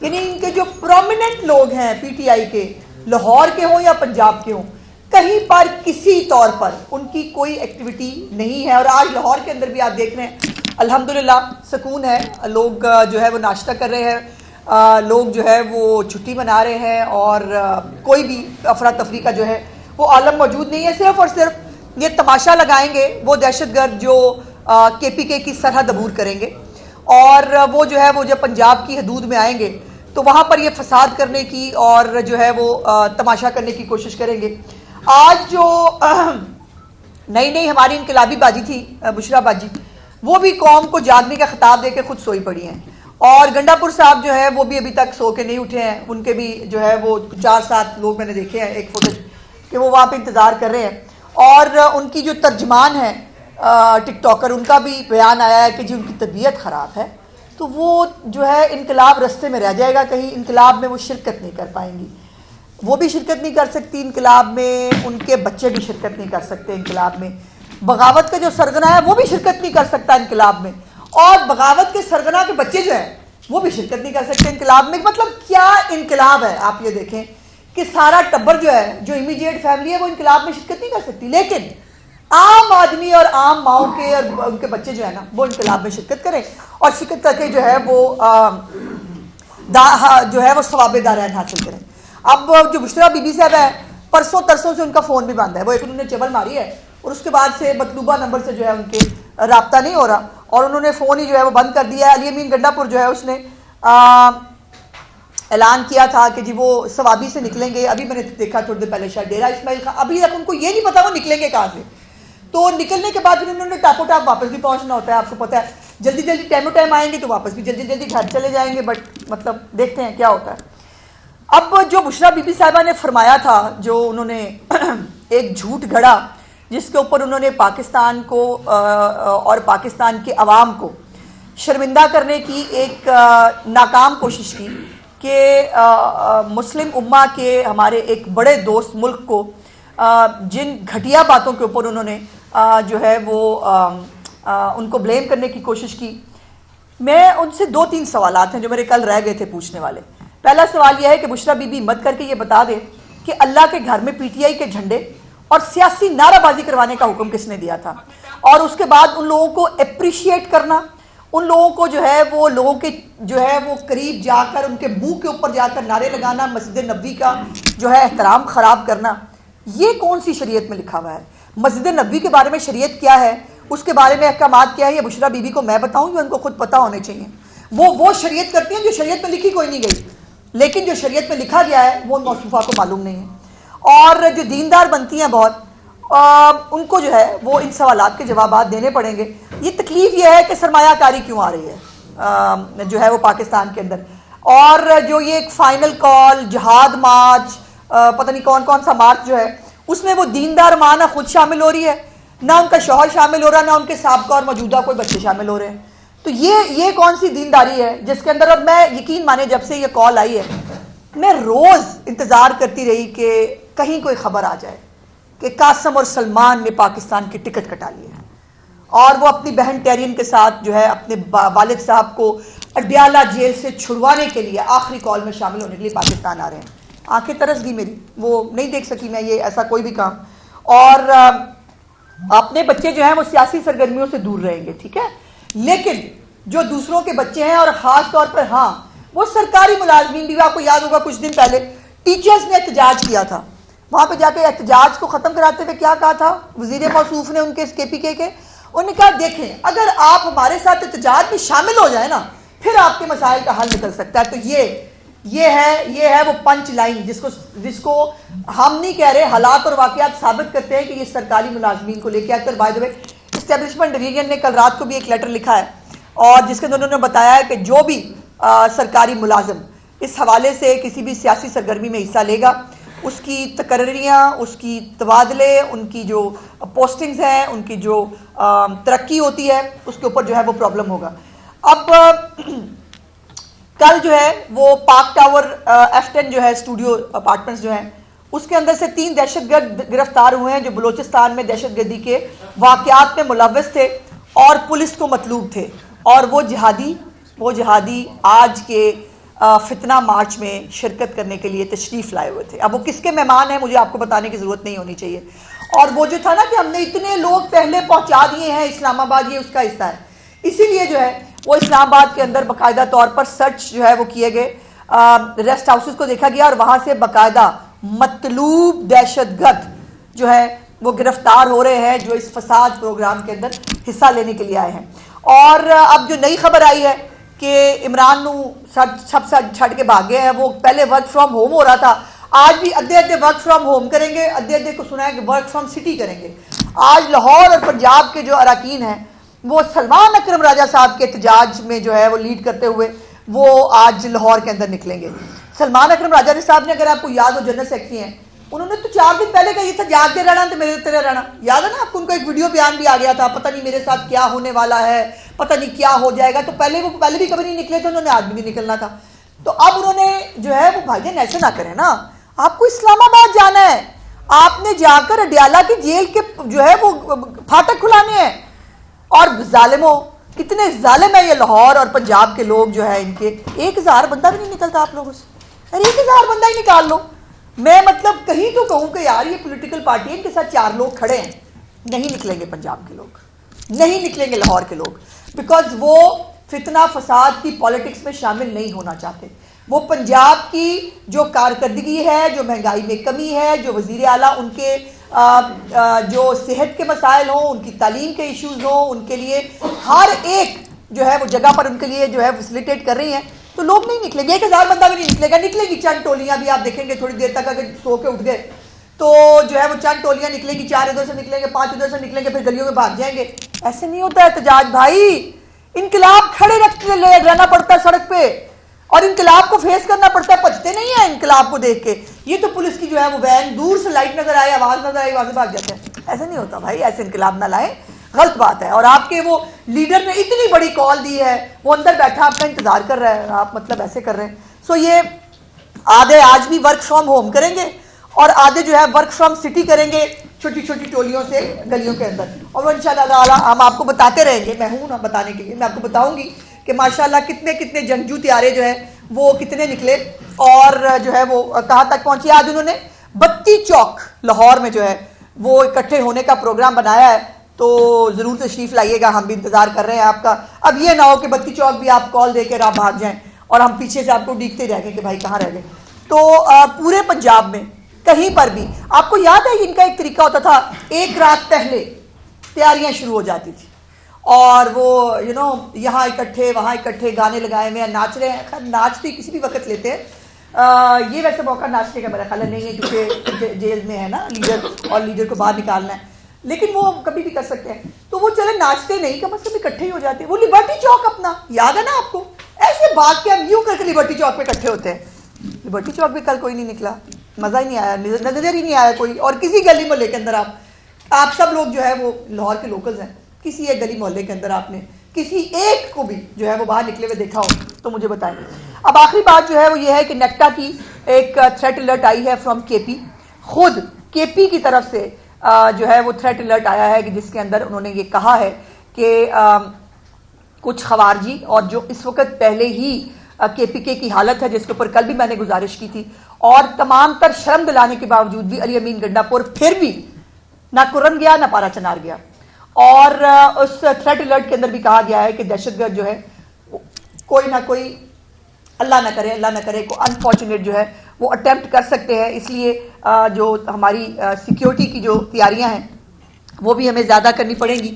یعنی ان کے جو پرومیننٹ لوگ ہیں پی ٹی آئی کے، لاہور کے ہوں یا پنجاب کے ہوں، کہیں پر کسی طور پر ان کی کوئی ایکٹیویٹی نہیں ہے. اور آج لاہور کے اندر بھی آپ دیکھ رہے ہیں الحمدللہ سکون ہے، لوگ جو ہے وہ ناشتہ کر رہے ہیں، لوگ جو ہے وہ چھٹی منا رہے ہیں، اور کوئی بھی افراتفری کا جو ہے وہ عالم موجود نہیں ہے. صرف اور صرف یہ تماشا لگائیں گے وہ دہشت گرد جو کے پی کے کی سرحد عبور کریں گے، اور وہ جو ہے وہ جب پنجاب کی حدود میں آئیں گے تو وہاں پر یہ فساد کرنے کی اور جو ہے وہ تماشا کرنے کی کوشش کریں گے. آج جو نئی ہماری انقلابی باجی تھی بشرا باجی، وہ بھی قوم کو جاگنے کا خطاب دے کے خود سوئی پڑی ہیں، اور گنڈا پور صاحب جو ہے وہ بھی ابھی تک سو کے نہیں اٹھے ہیں. ان کے بھی جو ہے وہ 4-7 لوگ میں نے دیکھے ہیں ایک فوٹیج کہ وہ وہاں پہ انتظار کر رہے ہیں. اور ان کی جو ترجمان ہے ٹک ٹاکر، ان کا بھی بیان آیا ہے کہ جی ان کی طبیعت خراب ہے، تو وہ جو ہے انقلاب رستے میں رہ جائے گا، کہیں انقلاب میں وہ شرکت نہیں کر پائیں گی. وہ بھی شرکت نہیں کر سکتی انقلاب میں، ان کے بچے بھی شرکت نہیں کر سکتے انقلاب میں. بغاوت کا جو سرغنہ ہے وہ بھی شرکت نہیں کر سکتا انقلاب میں، اور بغاوت کے سرغنہ کے بچے جو ہیں وہ بھی شرکت نہیں کر سکتے انقلاب میں. مطلب کیا انقلاب ہے؟ آپ یہ دیکھیں کہ سارا ٹبر جو ہے، جو امیڈیٹ فیملی ہے، وہ انقلاب میں شرکت نہیں کر سکتی، لیکن عام آدمی اور عام ماؤں کے اور ان کے بچے جو ہے نا وہ انقلاب میں شرکت کریں، اور شرکت کر کے جو ہے وہ ثواب دارین حاصل کریں. اب جو بشرا بی بی صاحب ہے، پرسوں ترسوں سے ان کا فون بھی بند ہے. وہ ایک انہوں نے چبل ماری ہے، اور اس کے بعد سے مطلوبہ نمبر سے جو ہے ان کے رابطہ نہیں ہو رہا، اور انہوں نے فون ہی جو ہے وہ بند کر دیا ہے. علی امین گنڈا پور جو ہے اس نے اعلان کیا تھا کہ جی وہ ثوابی سے نکلیں گے. ابھی میں نے دیکھا تھوڑی دیر پہلے شاید ڈیرہ اسماعیل خان، ابھی تک ان کو یہ نہیں پتا وہ نکلیں گے کہاں سے. تو نکلنے کے بعد انہوں نے ٹاپو ٹاپ واپس بھی پہنچنا ہوتا ہے، آپ کو پتہ ہے. جلدی ٹائم ٹائم آئیں گے تو واپس بھی جلدی گھر چلے جائیں گے. بٹ مطلب دیکھتے ہیں کیا ہوتا ہے. اب جو بشرا بی بی صاحبہ نے فرمایا تھا، جو انہوں نے ایک جھوٹ گھڑا، جس کے اوپر انہوں نے پاکستان کو اور پاکستان کے عوام کو شرمندہ کرنے کی ایک ناکام کوشش کی کہ مسلم امہ کے ہمارے ایک بڑے دوست ملک کو جن گھٹیا باتوں کے اوپر انہوں نے جو ہے وہ ان کو بلیم کرنے کی کوشش کی. میں ان سے 2-3 سوالات ہیں جو میرے کل رہ گئے تھے پوچھنے والے. پہلا سوال یہ ہے کہ بشرا بی بی مت کر کے یہ بتا دے کہ اللہ کے گھر میں پی ٹی آئی کے جھنڈے اور سیاسی نعرہ بازی کروانے کا حکم کس نے دیا تھا، اور اس کے بعد ان لوگوں کو اپریشیٹ کرنا، ان لوگوں کو جو ہے وہ لوگوں کے جو ہے وہ قریب جا کر ان کے منہ کے اوپر جا کر نعرے لگانا، مسجد نبوی کا جو ہے احترام خراب کرنا. یہ کون سی شریعت میں لکھا ہوا ہے؟ مسجد نبوی کے بارے میں شریعت کیا ہے، اس کے بارے میں احکامات کیا ہے، یہ بشرا بی بی کو میں بتاؤں یا ان کو خود پتہ ہونے چاہیے؟ وہ شریعت کرتی ہیں جو شریعت میں لکھی کوئی نہیں گئی، لیکن جو شریعت میں لکھا گیا ہے وہ موصوفہ کو معلوم نہیں ہے. اور جو دیندار بنتی ہیں بہت، ان کو جو ہے وہ ان سوالات کے جوابات دینے پڑیں گے. یہ تکلیف یہ ہے کہ سرمایہ کاری کیوں آ رہی ہے جو ہے وہ پاکستان کے اندر، اور جو یہ ایک فائنل کال جہاد مارچ، پتہ نہیں کون سا مارچ جو ہے، اس میں وہ دیندار ماں نہ خود شامل ہو رہی ہے، نہ ان کا شوہر شامل ہو رہا ہے، نہ ان کے سابقہ اور موجودہ کوئی بچے شامل ہو رہے ہیں. تو یہ کون سی دینداری ہے جس کے اندر؟ اور میں یقین مانے جب سے یہ کال آئی ہے میں روز انتظار کرتی رہی کہ کہیں کوئی خبر آ جائے کہ قاسم اور سلمان نے پاکستان کی ٹکٹ کٹا لی ہے، اور وہ اپنی بہن ٹیرین کے ساتھ جو ہے اپنے والد صاحب کو اڈیالہ جیل سے چھڑوانے کے لیے آخری کال میں شامل ہونے کے لیے پاکستان آ رہے ہیں. آنکھیں ترس گئی میری، وہ نہیں دیکھ سکی میں یہ ایسا کوئی بھی کام. اور اپنے بچے جو ہیں وہ سیاسی سرگرمیوں سے دور رہیں گے، ٹھیک ہے، لیکن جو دوسروں کے بچے ہیں، اور خاص طور پر ہاں وہ سرکاری ملازمین بھی، آپ کو یاد ہوگا کچھ دن پہلے ٹیچرز نے احتجاج کیا تھا، وہاں پہ جا کے احتجاج کو ختم کراتے ہوئے کیا کہا تھا وزیر موصوف نے ان کے کے پی کے انہوں نے کہا دیکھیں اگر آپ ہمارے ساتھ احتجاج میں شامل ہو جائیں نا پھر آپ کے مسائل کا حل نکل سکتا ہے. تو یہ ہے وہ پنچ لائن جس کو ہم نہیں کہہ رہے، حالات اور واقعات ثابت کرتے ہیں کہ یہ سرکاری ملازمین کو لے کے آتے. اور by the way establishment division نے کل رات کو بھی ایک لیٹر لکھا ہے، اور جس کے اندر انہوں نے بتایا ہے کہ جو بھی سرکاری ملازم اس حوالے سے کسی بھی سیاسی سرگرمی میں حصہ لے گا، اس کی تقرریاں، اس کی تبادلے، ان کی جو پوسٹنگز ہیں، ان کی جو ترقی ہوتی ہے، اس کے اوپر جو ہے وہ پرابلم ہوگا. اب کل جو ہے وہ پاک ٹاور F10 جو ہے اسٹوڈیو اپارٹمنٹس جو ہیں، اس کے اندر سے 3 دہشت گرد گرفتار ہوئے ہیں جو بلوچستان میں دہشت گردی کے واقعات میں ملوث تھے اور پولیس کو مطلوب تھے. اور وہ جہادی آج کے فتنہ مارچ میں شرکت کرنے کے لیے تشریف لائے ہوئے تھے. اب وہ کس کے مہمان ہیں مجھے آپ کو بتانے کی ضرورت نہیں ہونی چاہیے. اور وہ جو تھا نا کہ ہم نے اتنے لوگ پہلے پہنچا دیے ہیں اسلام آباد، یہ اس کا حصہ ہے. اسی لیے جو ہے وہ اسلام آباد کے اندر باقاعدہ طور پر سرچ جو ہے وہ کیے گئے، ریسٹ ہاؤسز کو دیکھا گیا، اور وہاں سے باقاعدہ مطلوب دہشت گرد جو ہے وہ گرفتار ہو رہے ہیں جو اس فساد پروگرام کے اندر حصہ لینے کے لیے آئے ہیں. اور اب جو نئی خبر آئی ہے کہ عمران نو سب چھڑ کے بھاگ گئے ہیں. وہ پہلے ورک فرام ہوم ہو رہا تھا، آج بھی ادھے ورک فرام ہوم کریں گے، ادھے کو سنا ہے کہ ورک فرام سٹی کریں گے. آج لاہور اور پنجاب کے جو اراکین ہیں وہ سلمان اکرم راجہ صاحب کے احتجاج میں جو ہے وہ لیڈ کرتے ہوئے وہ آج لاہور کے اندر نکلیں گے. سلمان اکرم راجہ صاحب نے، اگر آپ کو یاد ہو، جنرل سیکرٹری ہیں، انہوں نے تو 4 دن پہلے کہا یہ تھا جاگتے رہنا تو میرے تیرے رہنا. یاد ہے نا آپ کو؟ ان کا ایک ویڈیو بیان بھی آ گیا تھا، پتہ نہیں میرے ساتھ کیا ہونے والا ہے، پتہ نہیں کیا ہو جائے گا. تو پہلے بھی کبھی نہیں نکلے تھے، انہوں نے آج بھی نکلنا تھا. تو اب انہوں نے جو ہے وہ بھائی جان ایسے نہ کریں نا. آپ کو اسلام آباد جانا ہے، آپ نے جا کر اڈیالہ کی جیل کے جو ہے وہ پھاٹک کھلانے ہیں. اور ظالموں، کتنے ظالم ہیں یہ لاہور اور پنجاب کے لوگ جو ہے، ان کے 1000 بندہ بھی نہیں نکلتا آپ لوگوں سے. ارے 1000 بندہ ہی نکال لو. میں مطلب کہیں تو کہوں کہ یار یہ پولیٹیکل پارٹی ہے، ان کے ساتھ 4 لوگ کھڑے ہیں. نہیں نکلیں گے پنجاب کے لوگ، نہیں نکلیں گے لاہور کے لوگ، بیکاز وہ فتنہ فساد کی پالیٹکس میں شامل نہیں ہونا چاہتے. وہ پنجاب کی جو کارکردگی ہے، جو مہنگائی میں کمی ہے، جو وزیر اعلیٰ ان کے جو صحت کے مسائل ہوں، ان کی تعلیم کے ایشوز ہوں، ان کے لیے ہر ایک جو ہے وہ جگہ پر ان کے لیے جو ہے فیسیلیٹیٹ کر رہی ہیں. تو لوگ نہیں نکلیں گے. 1000 بندہ بھی نہیں نکلے گا. نکلیں گی چند ٹولیاں بھی، آپ دیکھیں گے تھوڑی دیر تک اگر سو کے اٹھ گئے تو جو ہے وہ چند ٹولیاں نکلیں گی، 4 ادھر سے نکلیں گے، 5 ادھر سے نکلیں گے، پھر گلیوں میں بھاگ جائیں گے. ایسے نہیں ہوتا احتجاج بھائی. انقلاب کھڑے رہنا پڑتا ہے سڑک پہ، اور انقلاب کو فیس کرنا پڑتا ہے. پچتے نہیں ہیں انقلاب کو دیکھ کے. یہ تو پولیس کی جو ہے وہ وین دور سے لائٹ نظر آئے، آواز نظر آئی، وہاں سے بھاگ جاتے ہیں. ایسے نہیں ہوتا بھائی، ایسے انقلاب نہ لائیں، غلط بات ہے. اور آپ کے وہ لیڈر نے اتنی بڑی کال دی ہے، وہ اندر بیٹھا آپ کا انتظار کر رہا ہے، آپ مطلب ایسے کر رہے ہیں. سو یہ آدھے آج بھی ورک فرام ہوم کریں گے، اور آدھے جو ہے ورک فرام سٹی کریں گے، چھوٹی چھوٹی ٹولیوں سے گلیوں کے اندر. اور وہ انشاءاللہ تعالی ہم آپ کو بتاتے رہیں گے. میں ہوں نا بتانے کے لیے، میں آپ کو بتاؤں گی کہ ماشاءاللہ کتنے جنگجو طیارے جو ہیں وہ کتنے نکلے اور جو ہے وہ کہاں تک پہنچی. آج انہوں نے بتی چوک لاہور میں جو ہے وہ اکٹھے ہونے کا پروگرام بنایا ہے، تو ضرور تشریف لائیے گا. ہم بھی انتظار کر رہے ہیں آپ کا. اب یہ نہ ہو کہ بتی چوک بھی آپ کال دے کے آپ بھاگ جائیں اور ہم پیچھے سے آپ کو ڈیکھتے رہ گئے کہ بھائی کہاں رہ گئے. تو پورے پنجاب میں کہیں پر بھی آپ کو یاد ہے ان کا ایک طریقہ ہوتا تھا، 1 رات پہلے تیاریاں شروع ہو جاتی تھی، اور وہ یہاں اکٹھے وہاں اکٹھے گانے لگائے ہوئے ہیں، ناچ رہے ہیں. خیر ناچ بھی کسی بھی وقت لیتے ہیں. یہ ویسے موقع ناچنے کا میرا خیال نہیں ہے، کیونکہ جیل میں ہے نا لیڈر، اور لیڈر کو باہر نکالنا ہے، لیکن وہ کبھی بھی کر سکتے ہیں. تو وہ چلے ناچتے نہیں، کم از کم اکٹھے ہی ہو جاتے ہیں. وہ لبرٹی چوک اپنا یاد ہے نا آپ کو؟ ایسے بات کے ہم یوں کر کے لبرٹی چوک پہ اکٹھے ہوتے ہیں. لبرٹی چوک بھی کل کوئی نہیں نکلا، مزہ ہی نہیں آیا، نظر ہی نہیں آیا کوئی. اور کسی گلی محلے کے اندر آپ سب لوگ جو ہے وہ لاہور کے لوکلز ہیں، کسی ایک گلی محلے کے اندر آپ نے کسی ایک کو بھی جو ہے وہ باہر نکلے ہوئے دیکھا ہو تو مجھے بتائیں. اب آخری بات جو ہے وہ یہ ہے کہ نیکٹا کی ایک تھریٹ الرٹ آئی ہے فرام کے پی. خود کے پی کی طرف سے جو ہے وہ تھریٹ الرٹ آیا ہے کہ جس کے اندر انہوں نے یہ کہا ہے کہ کچھ خوارجی، اور جو اس وقت پہلے ہی کے پی کے کی حالت ہے جس کے اوپر کل بھی میں نے گزارش کی تھی، اور تمام تر شرم دلانے کے باوجود بھی علی امین گنڈا پور پھر بھی نہ کرن گیا نہ پارا چنار گیا. اور اس تھریٹ الرٹ کے اندر بھی کہا گیا ہے کہ دہشت گرد جو ہے کوئی نہ کوئی، اللہ نہ کرے کو انفارچونیٹ جو ہے وہ اٹیمپٹ کر سکتے ہیں. اس لیے جو ہماری سیکیورٹی کی جو تیاریاں ہیں وہ بھی ہمیں زیادہ کرنی پڑیں گی.